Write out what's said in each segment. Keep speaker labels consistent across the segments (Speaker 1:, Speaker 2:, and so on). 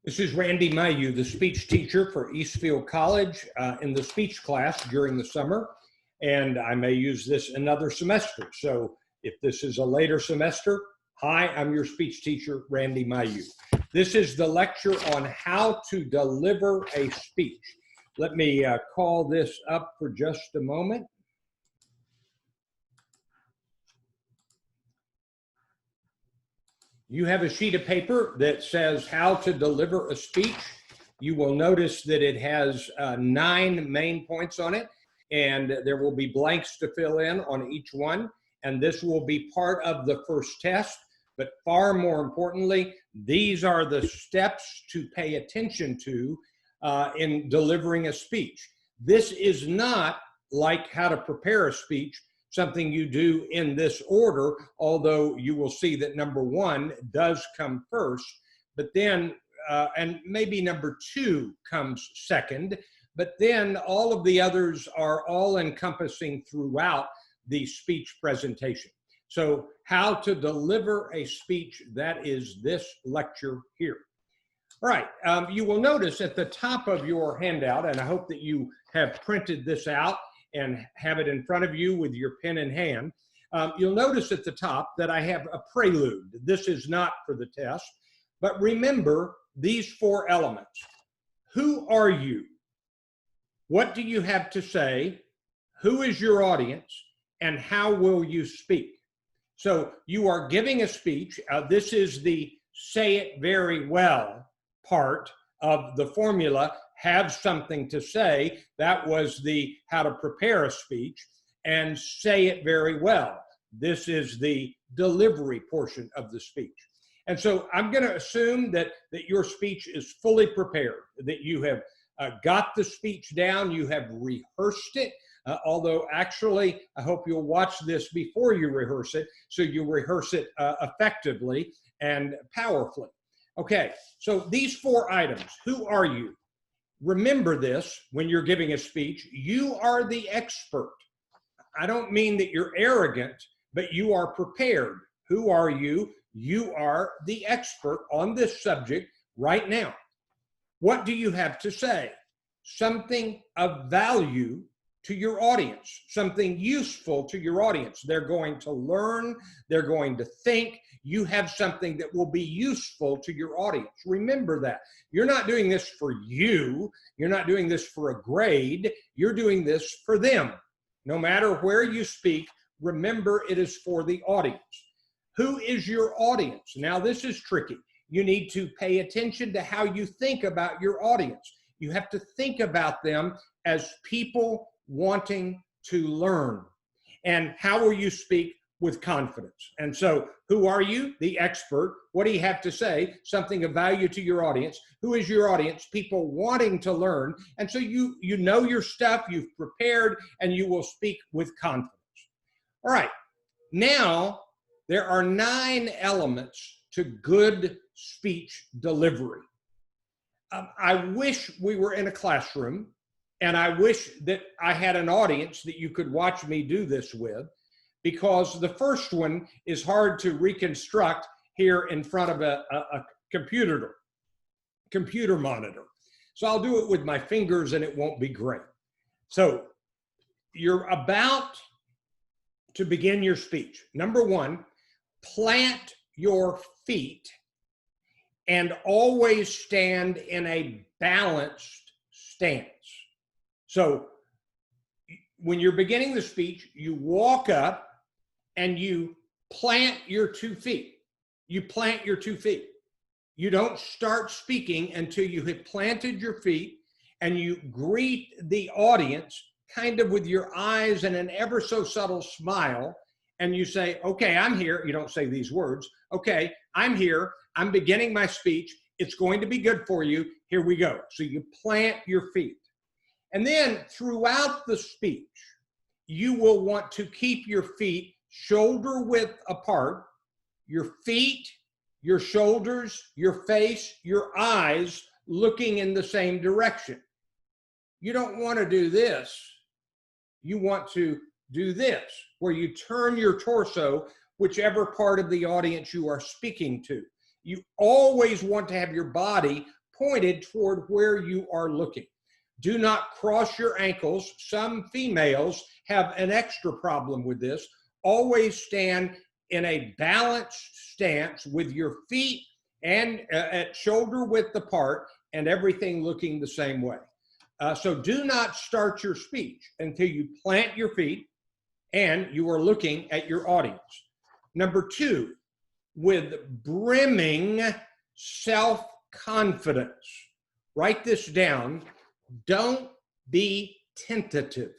Speaker 1: This is Randy Mayu, the speech teacher for Eastfield College in the speech class during the summer, and I may use this another semester. So if this is a later semester, hi, I'm your speech teacher, Randy Mayu. This is the lecture on how to deliver a speech. Let me call this up for just a moment. You have a sheet of paper that says how to deliver a speech. You will notice that it has 9 main points on it, and there will be blanks to fill in on each one. And this will be part of the first test. But far more importantly, these are the steps to pay attention to in delivering a speech. This is not like how to prepare a speech, something you do in this order, although you will see that number 1 does come first, but then, and maybe number 2 comes second, but then all of the others are all encompassing throughout the speech presentation. So how to deliver a speech, that is this lecture here. All right, you will notice at the top of your handout, and I hope that you have printed this out and have it in front of you with your pen in hand, you'll notice at the top that I have a prelude. This is not for the test, but remember these 4 elements. Who are you? What do you have to say? Who is your audience? And how will you speak? So you are giving a speech. This is the say it very well part of the formula. Have something to say. That was the how to prepare a speech, and say it very well. This is the delivery portion of the speech. And so I'm going to assume that your speech is fully prepared, that you have got the speech down, you have rehearsed it, although actually I hope you'll watch this before you rehearse it, so you rehearse it effectively and powerfully. Okay, so these 4 items. Who are you? Remember this when you're giving a speech. You are the expert. I don't mean that you're arrogant, but you are prepared. Who are you? You are the expert on this subject right now. What do you have to say? Something of value to your audience, something useful to your audience. They're going to learn, they're going to think. You have something that will be useful to your audience. Remember that. You're not doing this for you. You're not doing this for a grade. You're doing this for them. No matter where you speak, remember it is for the audience. Who is your audience? Now this is tricky. You need to pay attention to how you think about your audience. You have to think about them as people wanting to learn. And how will you speak? With confidence. And so who are you? The expert. What do you have to say? Something of value to your audience. Who is your audience? People wanting to learn. And so you know your stuff, you've prepared, and you will speak with confidence. All right. Now, there are 9 elements to good speech delivery. I wish we were in a classroom, and I wish that I had an audience that you could watch me do this with, because the first one is hard to reconstruct here in front of a computer monitor. So I'll do it with my fingers and it won't be great. So you're about to begin your speech. Number 1, plant your feet and always stand in a balanced stance. So when you're beginning the speech, you walk up and you plant your 2 feet. You plant your 2 feet. You don't start speaking until you have planted your feet, and you greet the audience kind of with your eyes and an ever so subtle smile. And you say, okay, I'm here. You don't say these words. Okay, I'm here. I'm beginning my speech. It's going to be good for you. Here we go. So you plant your feet. And then throughout the speech, you will want to keep your feet shoulder width apart, your feet, your shoulders, your face, your eyes looking in the same direction. You don't want to do this. You want to do this, where you turn your torso whichever part of the audience you are speaking to. You always want to have your body pointed toward where you are looking. Do not cross your ankles. Some females have an extra problem with this. Always stand in a balanced stance with your feet and at shoulder width apart and everything looking the same way. So do not start your speech until you plant your feet and you are looking at your audience. Number two, with brimming self-confidence. Write this down. Don't be tentative.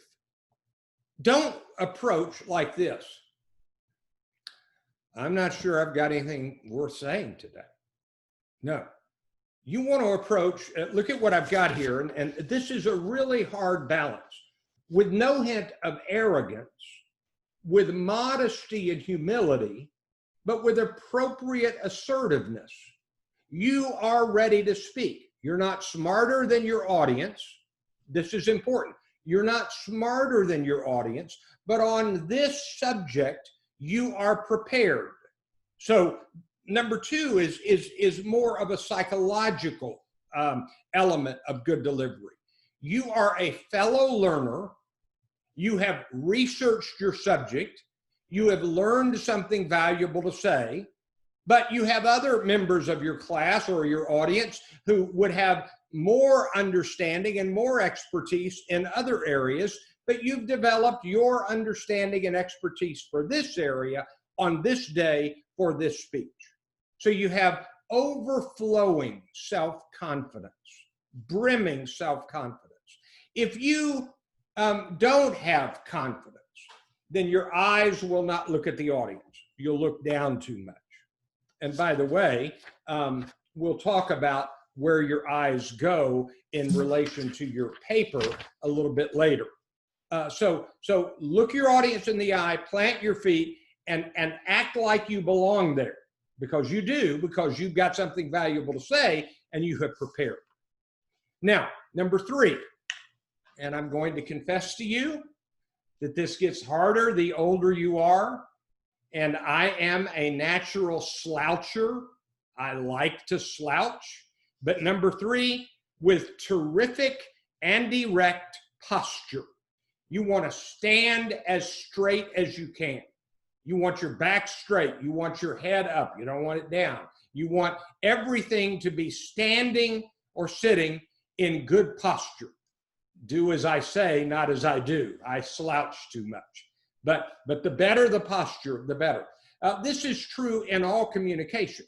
Speaker 1: Don't approach like this. I'm not sure I've got anything worth saying today. No. You want to approach, look at what I've got here, and this is a really hard balance. With no hint of arrogance, with modesty and humility, but with appropriate assertiveness. You are ready to speak. You're not smarter than your audience. This is important. You're not smarter than your audience, but on this subject, you are prepared. So number two is more of a psychological element of good delivery. You are a fellow learner. You have researched your subject. You have learned something valuable to say, but you have other members of your class or your audience who would have more understanding and more expertise in other areas, but you've developed your understanding and expertise for this area on this day for this speech. So you have overflowing self-confidence, brimming self-confidence. If you don't have confidence, then your eyes will not look at the audience. You'll look down too much. And by the way, we'll talk about where your eyes go in relation to your paper a little bit later. So look your audience in the eye, plant your feet, and act like you belong there, because you do, because you've got something valuable to say and you have prepared. Now, number three, and I'm going to confess to you that this gets harder the older you are, and I am a natural sloucher. I like to slouch. But number three, with terrific and erect posture. You want to stand as straight as you can. You want your back straight. You want your head up. You don't want it down. You want everything to be standing or sitting in good posture. Do as I say, not as I do. I slouch too much. But the better the posture, the better. This is true in all communication.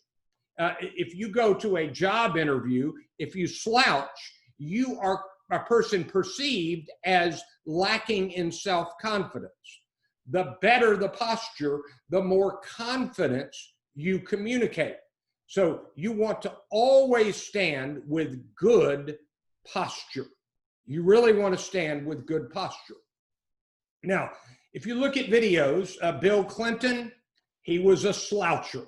Speaker 1: If you go to a job interview, if you slouch, you are a person perceived as lacking in self-confidence. The better the posture, the more confidence you communicate. So you want to always stand with good posture. You really want to stand with good posture. Now, if you look at videos, Bill Clinton, he was a sloucher.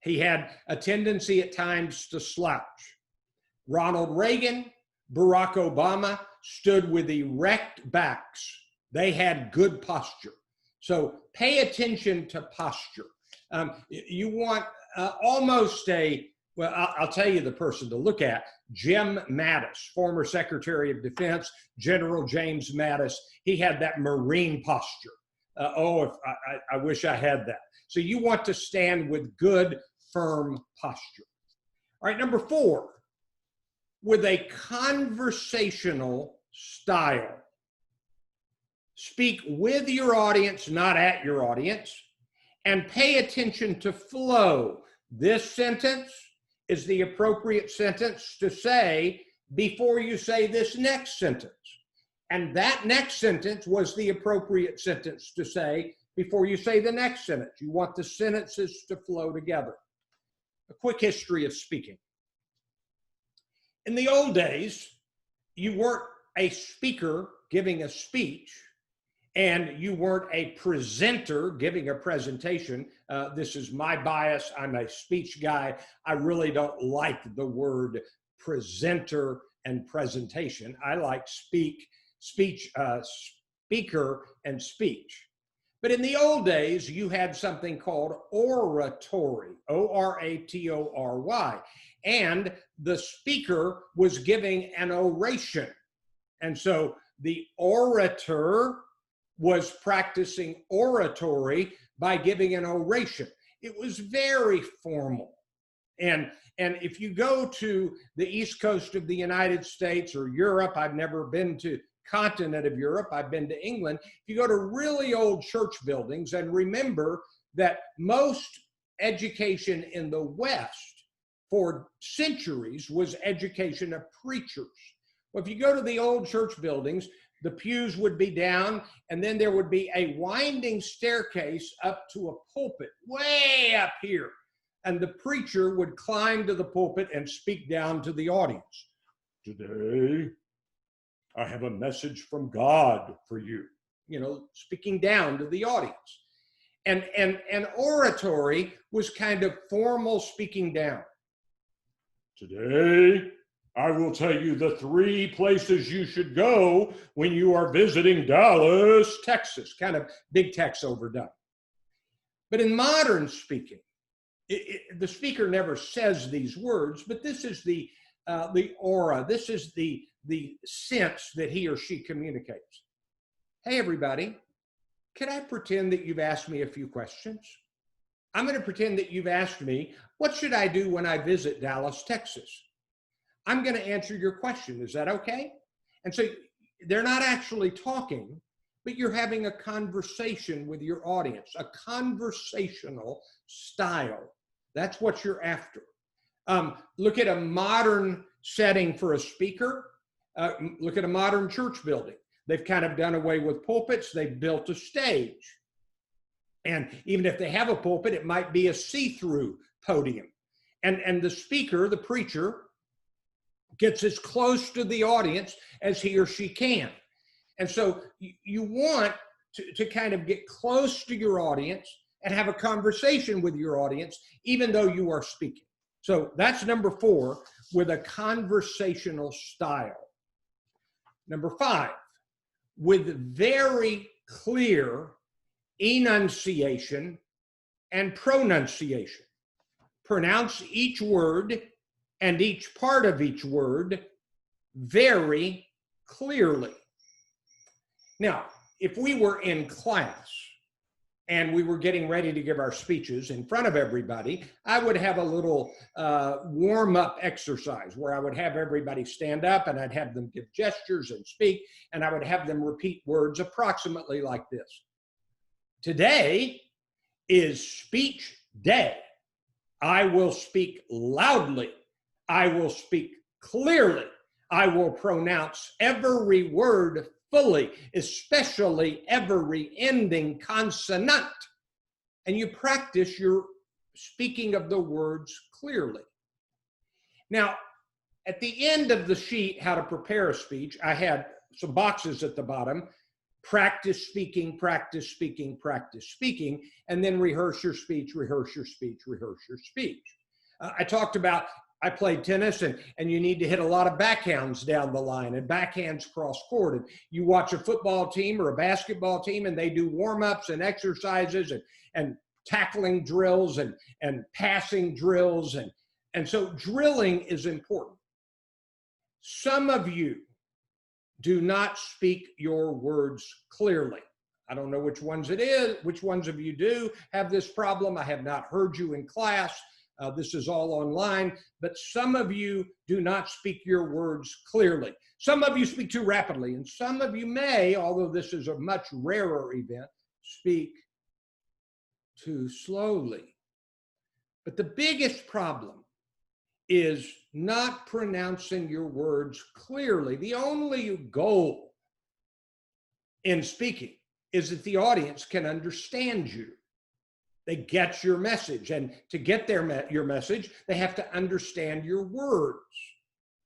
Speaker 1: He had a tendency at times to slouch. Ronald Reagan, Barack Obama stood with erect backs. They had good posture. So pay attention to posture. You want almost well, I'll tell you the person to look at, Jim Mattis, former Secretary of Defense, General James Mattis. He had that Marine posture. I wish I had that. So you want to stand with good, firm posture. All right, number four, with a conversational style. Speak with your audience, not at your audience, and pay attention to flow. This sentence is the appropriate sentence to say before you say this next sentence. And that next sentence was the appropriate sentence to say before you say the next sentence. You want the sentences to flow together. A quick history of speaking. In the old days, you weren't a speaker giving a speech, and you weren't a presenter giving a presentation. This is my bias. I'm a speech guy. I really don't like the word presenter and presentation. I like speaker and speech. But in the old days, you had something called oratory, O-R-A-T-O-R-Y, and the speaker was giving an oration. And so the orator was practicing oratory by giving an oration. It was very formal. And if you go to the East Coast of the United States or Europe, I've never been to continent of Europe, I've been to England. If you go to really old church buildings, and remember that most education in the West for centuries was education of preachers. Well, if you go to the old church buildings, the pews would be down, and then there would be a winding staircase up to a pulpit way up here. And the preacher would climb to the pulpit and speak down to the audience. Today, I have a message from God for you. You know, speaking down to the audience. And oratory was kind of formal speaking down. Today, I will tell you the 3 places you should go when you are visiting Dallas, Texas. Kind of big text overdone. But in modern speaking, the speaker never says these words, but this is the aura. This is the sense that he or she communicates. Hey, everybody, can I pretend that you've asked me a few questions? I'm going to pretend that you've asked me, what should I do when I visit Dallas, Texas? I'm going to answer your question. Is that okay? And so they're not actually talking, but you're having a conversation with your audience, a conversational style. That's what you're after. Look at a modern setting for a speaker. Look at a modern church building. They've kind of done away with pulpits. They've built a stage. And even if they have a pulpit, it might be a see-through podium. And the speaker, the preacher, gets as close to the audience as he or she can. And so you want to kind of get close to your audience and have a conversation with your audience, even though you are speaking. So that's number 4, with a conversational style. Number 5, with very clear enunciation and pronunciation. Pronounce each word and each part of each word very clearly. Now, if we were in class and we were getting ready to give our speeches in front of everybody, I would have a little warm-up exercise where I would have everybody stand up and I'd have them give gestures and speak, and I would have them repeat words approximately like this. Today is speech day. I will speak loudly. I will speak clearly. I will pronounce every word fully, especially every ending consonant. And you practice your speaking of the words clearly. Now, at the end of the sheet, how to prepare a speech, I had some boxes at the bottom. Practice speaking, practice speaking, practice speaking, and then rehearse your speech, rehearse your speech, rehearse your speech. I talked about, I played tennis, and you need to hit a lot of backhands down the line and backhands cross court. And you watch a football team or a basketball team, and they do warm-ups and exercises and tackling drills and passing drills. And so drilling is important. Some of you do not speak your words clearly. I don't know which ones it is, which ones of you do have this problem. I have not heard you in class. This is all online, but some of you do not speak your words clearly. Some of you speak too rapidly, and some of you may, although this is a much rarer event, speak too slowly. But the biggest problem is not pronouncing your words clearly. The only goal in speaking is that the audience can understand you. They get your message, and to get your message, they have to understand your words.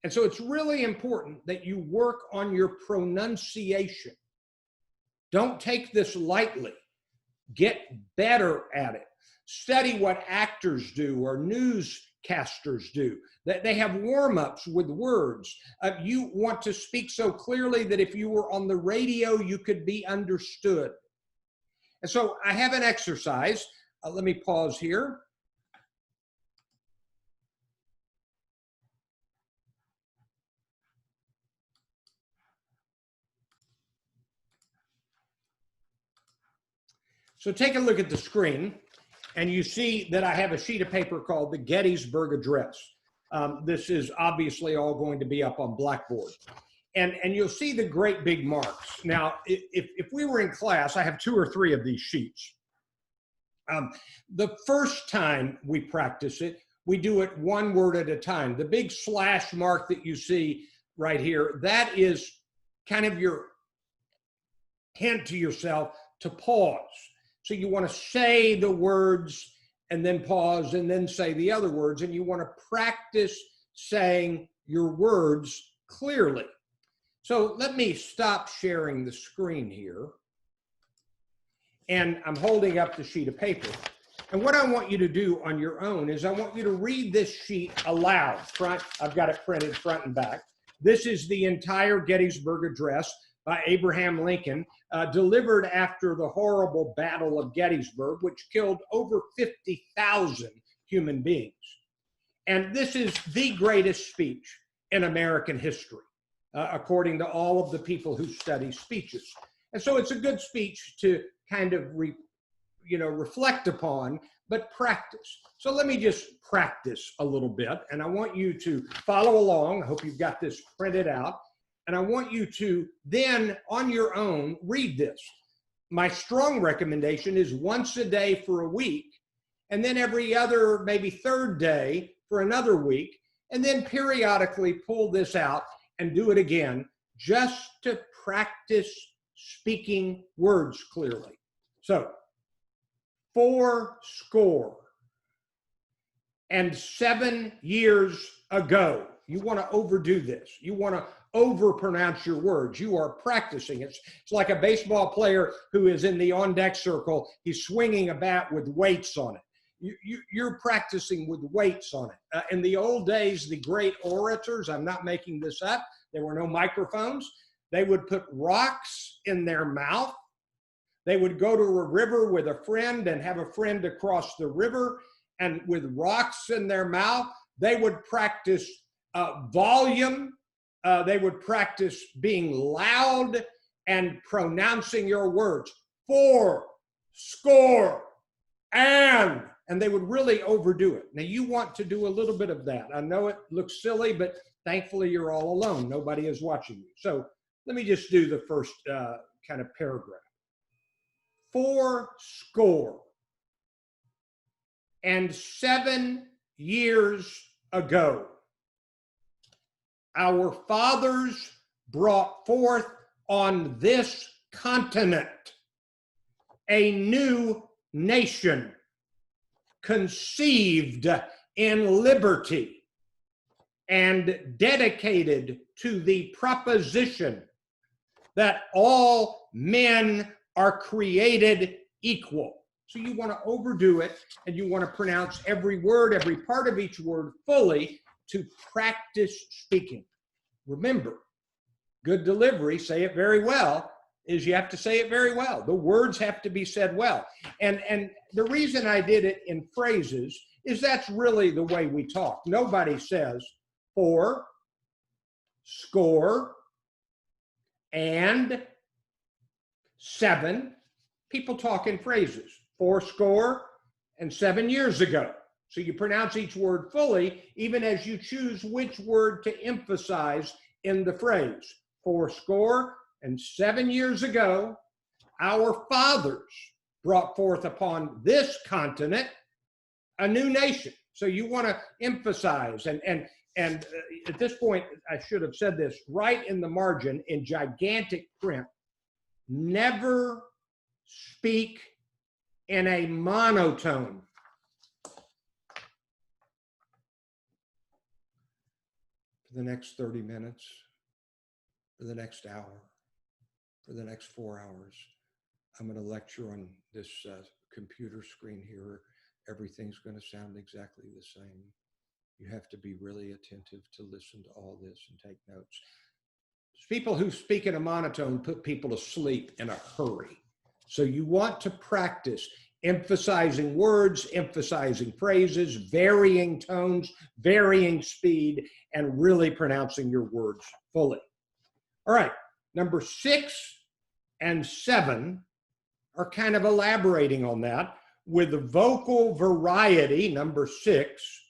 Speaker 1: And so it's really important that you work on your pronunciation. Don't take this lightly. Get better at it. Study what actors do or newscasters do. They have warm-ups with words. You want to speak so clearly that if you were on the radio, you could be understood. And so I have an exercise. Let me pause here. So take a look at the screen, and you see that I have a sheet of paper called the Gettysburg Address. This is obviously all going to be up on Blackboard. And you'll see the great big marks. Now, if we were in class, I have 2 or 3 of these sheets. The first time we practice it, we do it one word at a time. The big slash mark that you see right here, that is kind of your hint to yourself to pause. So you want to say the words and then pause and then say the other words, and you want to practice saying your words clearly. So let me stop sharing the screen here. And I'm holding up the sheet of paper. And what I want you to do on your own is I want you to read this sheet aloud. I've got it printed front and back. This is the entire Gettysburg Address by Abraham Lincoln, delivered after the horrible Battle of Gettysburg, which killed over 50,000 human beings. And this is the greatest speech in American history, according to all of the people who study speeches. And so it's a good speech to kind of reflect upon, but practice. So let me just practice a little bit, and I want you to follow along. I hope you've got this printed out. And I want you to then, on your own, read this. My strong recommendation is once a day for a week, and then every other, maybe third day for another week, and then periodically pull this out and do it again, just to practice speaking words clearly. So, fourscore and 7 years ago. You want to overdo this. You want to overpronounce your words. You are practicing. It's like a baseball player who is in the on-deck circle. He's swinging a bat with weights on it. You're practicing with weights on it. In the old days, the great orators, I'm not making this up, there were no microphones. They would put rocks in their mouth. They would go to a river with a friend and have a friend across the river, and with rocks in their mouth, they would practice volume. They would practice being loud and pronouncing your words. 4 and they would really overdo it. Now you want to do a little bit of that. I know it looks silly, but thankfully you're all alone. Nobody is watching you. So let me just do the first kind of paragraph. 4 and 7 years ago, our fathers brought forth on this continent a new nation, conceived in liberty and dedicated to the proposition that all men are created equal. So you want to overdo it, and you want to pronounce every word, every part of each word fully to practice speaking. Remember, good delivery, say it very well, is you have to say it very well. The words have to be said well. And the reason I did it in phrases is that's really the way we talk. Nobody says 4score and 7. People talk in phrases. 4score and 7 years ago. So you pronounce each word fully, even as you choose which word to emphasize in the phrase. 4score and 7 years ago, our fathers brought forth upon this continent a new nation. So you want to emphasize, and at this point, I should have said this right in the margin in gigantic print, never speak in a monotone. For the next 30 minutes, for the next hour, for the next 4 hours, I'm going to lecture on this computer screen here. Everything's going to sound exactly the same. You have to be really attentive to listen to all this and take notes. People who speak in a monotone put people to sleep in a hurry. So you want to practice emphasizing words, emphasizing phrases, varying tones, varying speed, and really pronouncing your words fully. All right, number 6 and 7 are kind of elaborating on that with vocal variety, number 6,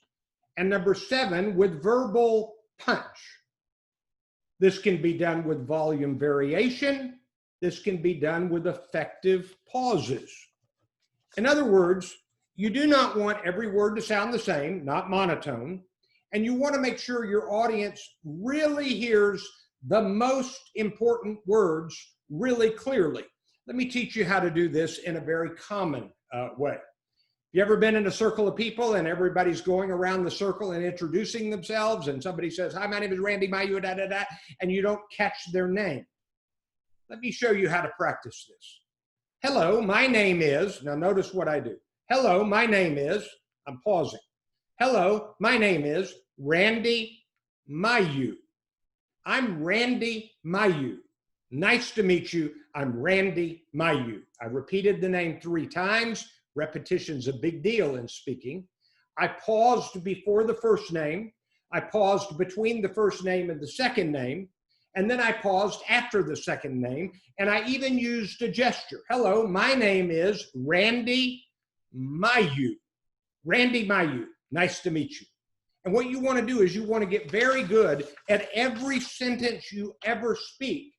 Speaker 1: and number 7 with verbal punch. This can be done with volume variation. This can be done with effective pauses. In other words, you do not want every word to sound the same, not monotone, and you want to make sure your audience really hears the most important words really clearly. Let me teach you how to do this in a very common way. You ever been in a circle of people and everybody's going around the circle and introducing themselves and somebody says, "Hi, my name is Randy Mailloux, da, da, da," and you don't catch their name? Let me show you how to practice this. Hello, my name is, now notice what I do. Hello, my name is, I'm pausing. Hello, my name is Randy Mailloux. I'm Randy Mailloux. Nice to meet you. I'm Randy Mailloux. I repeated the name 3 times. Repetition's a big deal in speaking. I paused before the first name. I paused between the first name and the second name. And then I paused after the second name. And I even used a gesture. Hello, my name is Randy Mailloux. Randy Mailloux. Nice to meet you. And what you want to do is you want to get very good at every sentence you ever speak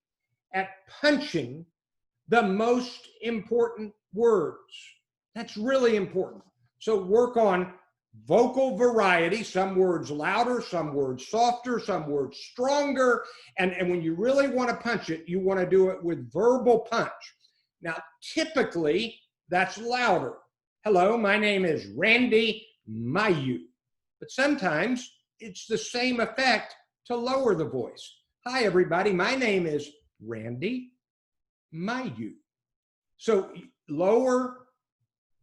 Speaker 1: at punching the most important words. That's really important. So work on vocal variety, some words louder, some words softer, some words stronger. And when you really want to punch it, you want to do it with verbal punch. Now, typically, that's louder. Hello, my name is Randy Mailloux. But sometimes it's the same effect to lower the voice. Hi, everybody. My name is Randy Mailloux. So lower,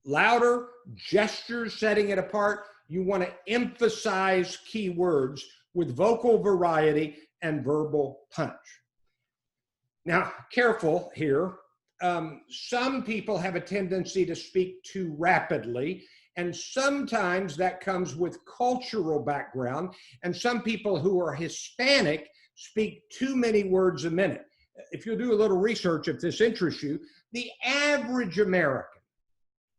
Speaker 1: louder, gestures setting it apart. You want to emphasize key words with vocal variety and verbal punch. Now, careful here. Some people have a tendency to speak too rapidly, and sometimes that comes with cultural background, and some people who are Hispanic speak too many words a minute. If you'll do a little research, if this interests you, the average American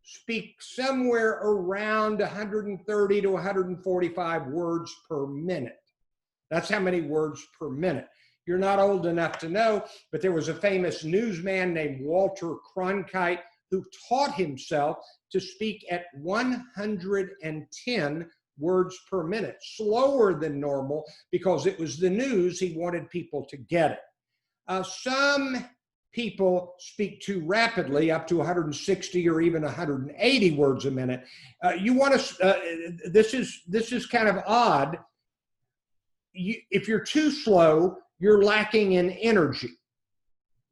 Speaker 1: speaks somewhere around 130 to 145 words per minute. That's how many words per minute. You're not old enough to know, but there was a famous newsman named Walter Cronkite who taught himself to speak at 110 words per minute, slower than normal, because it was the news. He wanted people to get it. Some people speak too rapidly, up to 160 or even 180 words a minute. You want to, this is kind of odd. If you're too slow, you're lacking in energy.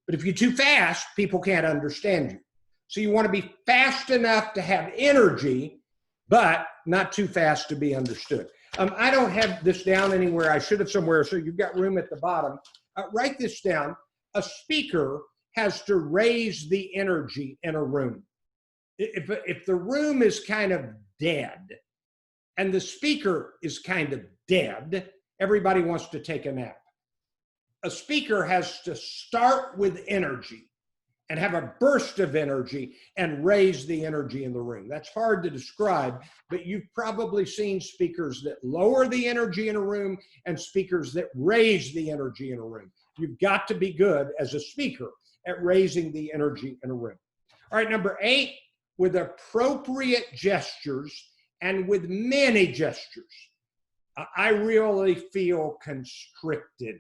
Speaker 1: But if you're too fast, people can't understand you. So you want to be fast enough to have energy, but not too fast to be understood. I don't have this down anywhere. I should have somewhere, so you've got room at the bottom. Write this down. A speaker has to raise the energy in a room. If the room is kind of dead and the speaker is kind of dead, everybody wants to take a nap. A speaker has to start with energy and have a burst of energy and raise the energy in the room. That's hard to describe, but you've probably seen speakers that lower the energy in a room and speakers that raise the energy in a room. You've got to be good as a speaker at raising the energy in a room. All right, number 8, with appropriate gestures and with many gestures. I really feel constricted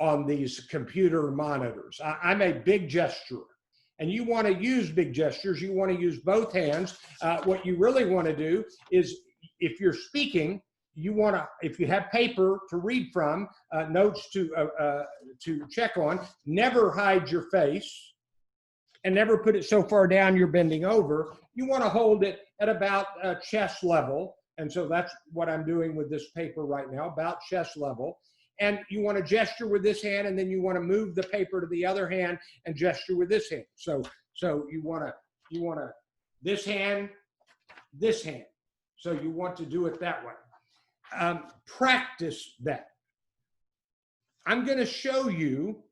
Speaker 1: on these computer monitors. I'm a big gesturer, and you want to use big gestures. You want to use both hands. What you really want to do is, if you're speaking, you want to, if you have paper to read from, notes to check on, never hide your face and never put it so far down you're bending over. You want to hold it at about chest level. And so that's what I'm doing with this paper right now, about chest level. and you want to gesture with this hand, and then you want to move the paper to the other hand and gesture with this hand. So you want to this hand. So you want to do it that way. Practice that. I'm going to show you,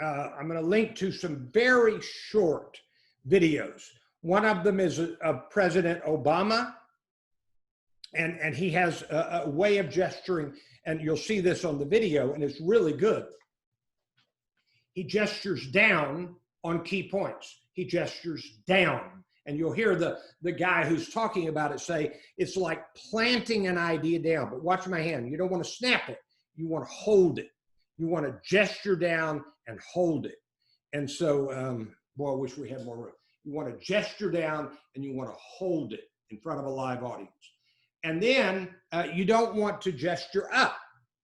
Speaker 1: I'm going to link to some very short videos. One of them is of President Obama, and he has a way of gesturing, and you'll see this on the video, and it's really good. He gestures down on key points. He gestures down. And you'll hear the guy who's talking about it say, it's like planting an idea down. But watch my hand. You don't want to snap it. You want to hold it. You want to gesture down and hold it. And so, boy, I wish we had more room. You want to gesture down and you want to hold it in front of a live audience. And then you don't want to gesture up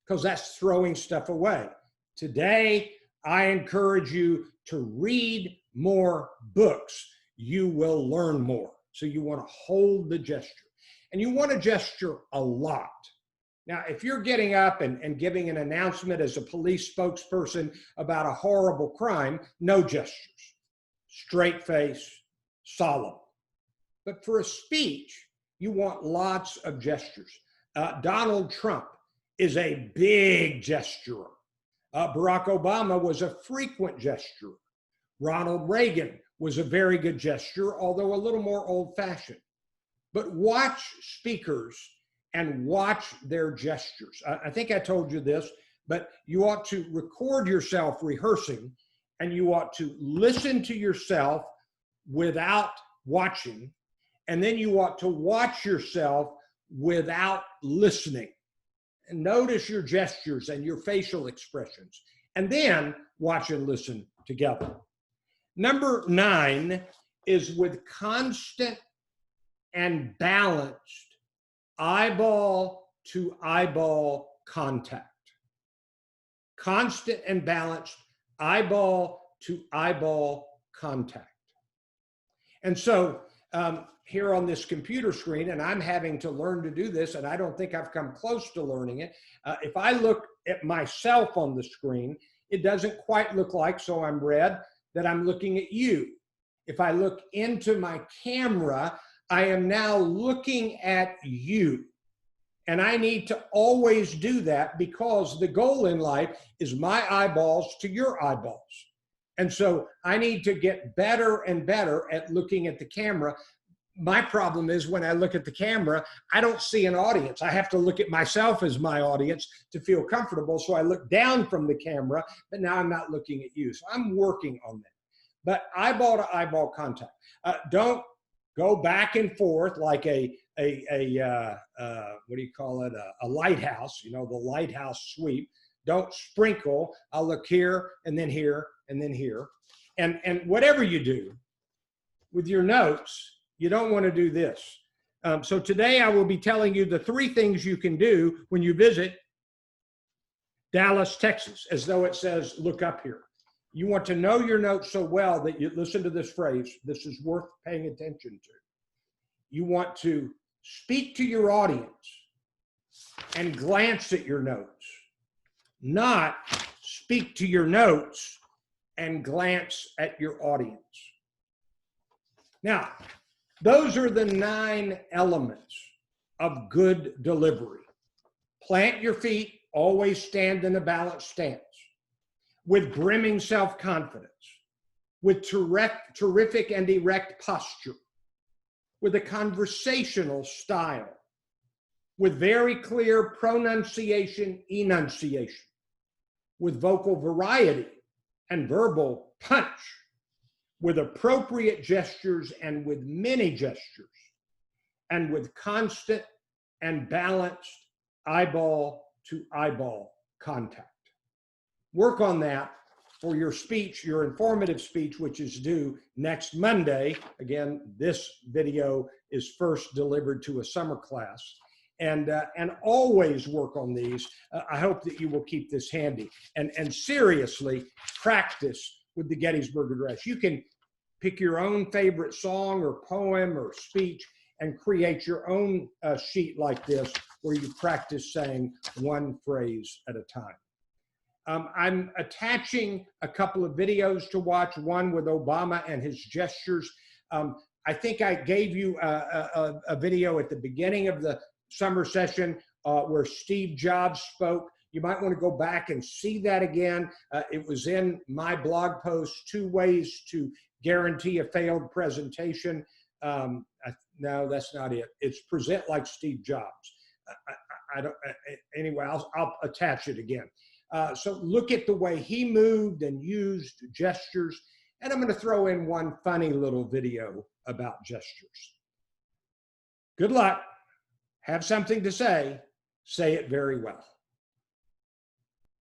Speaker 1: because that's throwing stuff away. Today, I encourage you to read more books. You will learn more. So you want to hold the gesture. And you want to gesture a lot. Now, if you're getting up and giving an announcement as a police spokesperson about a horrible crime, no gestures. Straight face, solemn. But for a speech, you want lots of gestures. Donald Trump is a big gesturer. Barack Obama was a frequent gesturer. Ronald Reagan was a very good gesturer, although a little more old-fashioned. But watch speakers and watch their gestures. I think I told you this, but you ought to record yourself rehearsing, and you ought to listen to yourself without watching, and then you ought to watch yourself without listening. And notice your gestures and your facial expressions, and then watch and listen together. Number 9 is with constant and balanced eyeball to eyeball contact. Constant and balanced eyeball to eyeball contact. And so here on this computer screen, and I'm having to learn to do this, and I don't think I've come close to learning it. If I look at myself on the screen, it doesn't quite look like, so I'm red, that I'm looking at you. If I look into my camera, I am now looking at you. And I need to always do that because the goal in life is my eyeballs to your eyeballs. And so I need to get better and better at looking at the camera. My problem is when I look at the camera, I don't see an audience. I have to look at myself as my audience to feel comfortable. So I look down from the camera, but now I'm not looking at you. So I'm working on that. But eyeball to eyeball contact. Don't go back and forth like a what do you call it? A lighthouse, you know, the lighthouse sweep. Don't sprinkle. I'll look here and then here and then here. And whatever you do with your notes, you don't want to do this. So today I will be telling you the 3 things you can do when you visit Dallas, Texas, as though it says, look up here. You want to know your notes so well that you listen to this phrase. This is worth paying attention to. You want to speak to your audience and glance at your notes, not speak to your notes and glance at your audience. Now, those are the 9 elements of good delivery. Plant your feet, always stand in a balanced stance, with brimming self-confidence, with terrific and erect posture, with a conversational style, with very clear pronunciation, enunciation, with vocal variety and verbal punch, with appropriate gestures and with many gestures, and with constant and balanced eyeball to eyeball contact. Work on that for your speech, your informative speech, which is due next Monday. Again, this video is first delivered to a summer class. And always work on these. I hope that you will keep this handy. And seriously, practice with the Gettysburg Address. You can pick your own favorite song or poem or speech and create your own sheet like this where you practice saying one phrase at a time. I'm attaching a couple of videos to watch, one with Obama and his gestures. I think I gave you a video at the beginning of the summer session where Steve Jobs spoke. You might want to go back and see that again. It was in my blog post, 2 ways to guarantee a failed presentation. No, that's not it. It's present like Steve Jobs. I don't, anyway, I'll attach it again. So look at the way he moved and used gestures. And I'm going to throw in one funny little video about gestures. Good luck. Have something to say. Say it very well.